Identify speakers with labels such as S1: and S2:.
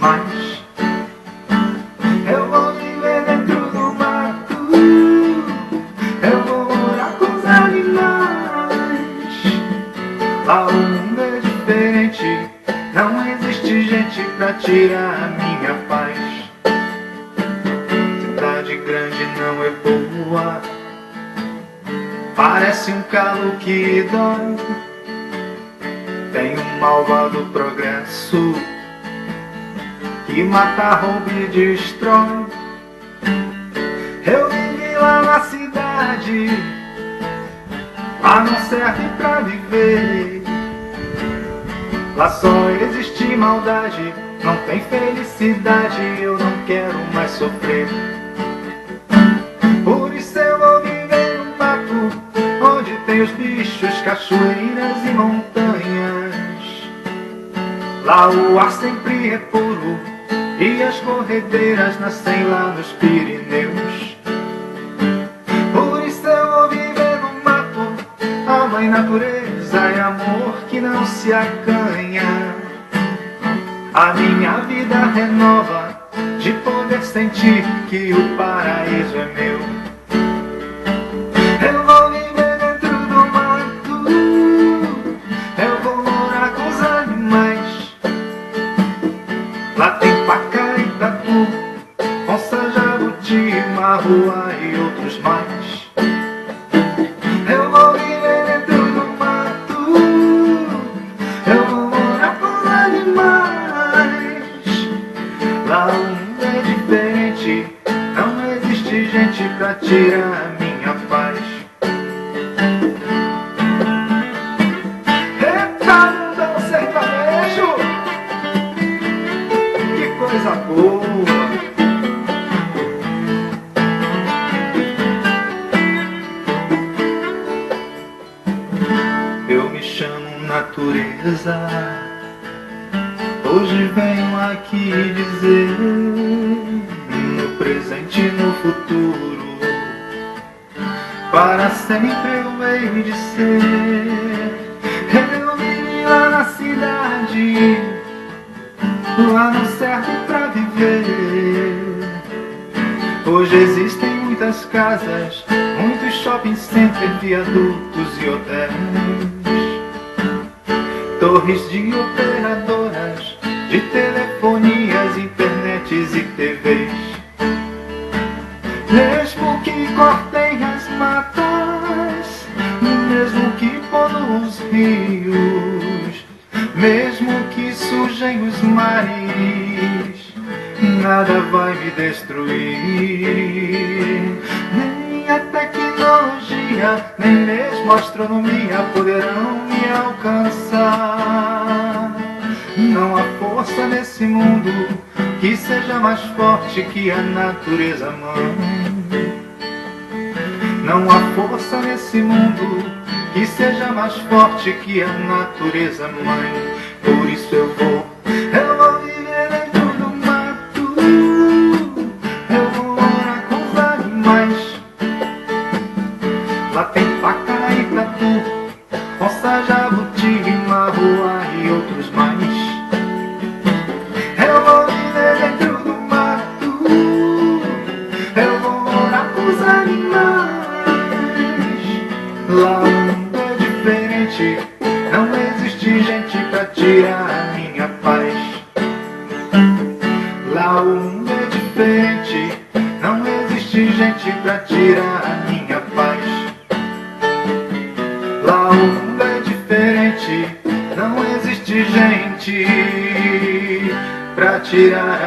S1: mais. Eu vou viver dentro do mato, eu vou morar com os animais. Lá o mundo é diferente, não existe gente pra tirar a minha paz. Cidade grande não é boa, parece um calo que dói. Tem um malvado progresso que mata, rouba e destrói. Eu vivi lá na cidade, lá não serve pra viver. Lá só existe maldade, não tem felicidade, eu não quero mais sofrer. Por isso eu vou viver no mato, onde tem os bichos, cachoeiras e montanhas. Lá o ar sempre é puro e as corredeiras nascem lá nos Pirineus. Por isso eu vou viver no mato, a mãe natureza é amor que não se acanha. A minha vida renova de poder sentir que o paraíso é meu. Eu vou viver dentro do mato, eu vou morar com os animais. Lá tem paca e tatu, onça, jabuti, marroa e outros mais. Eu vou viver dentro do mato, eu vou morar com os animais. Lá o mundo é diferente, não existe gente pra tirar a minha paz. Eita, mundão sertanejo, que coisa boa. Eu me chamo natureza, hoje venho aqui dizer, no presente e no futuro, para sempre eu hei de ser. Eu vivi lá na cidade, lá não serve pra viver. Hoje existem muitas casas, muitos shopping centers, viadutos e hotéis, torres de operadoras de telefonias, internets e TVs. Mesmo que cortem as matas, mesmo que poluam os rios, mesmo que sujem os mares, nada vai me destruir. Nem a tecnologia, nem mesmo a astronomia poderão me alcançar. Não há força nesse mundo que seja mais forte que a natureza mãe. Não há força nesse mundo que seja mais forte que a natureza mãe. Por isso eu vou viver dentro do mato, eu vou morar com os animais. Lá tem paca e tatu, onça, jabuti, marroa e outros mais. Eu vou viver dentro do mato, eu vou morar com os animais. Lá o mundo é diferente, não existe gente pra tirar a minha paz. Lá o mundo é diferente, não existe gente pra tirar a minha paz. Lá o mundo é diferente, não existe gente pra tirar